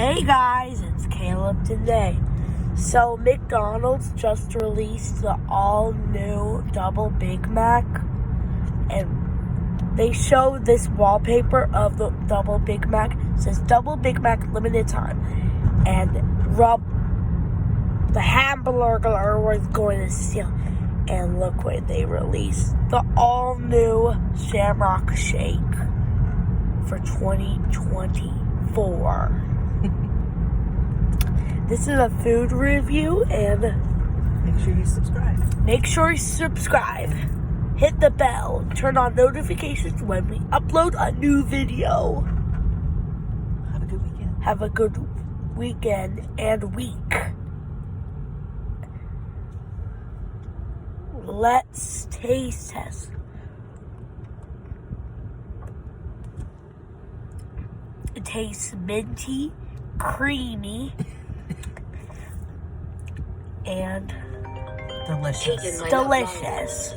Hey guys, it's Caleb today. So McDonald's just released the all-new Double Big Mac, and they show this wallpaper of the Double Big Mac. It says Double Big Mac limited time, and the hamburger was going to steal. And look what they released, the all-new Shamrock Shake for 2024. This is a food review, and make sure you subscribe. Hit the bell. Turn on notifications when we upload a new video. Have a good weekend. Have a good weekend and week. Let's taste test. It tastes minty, creamy, and delicious. delicious.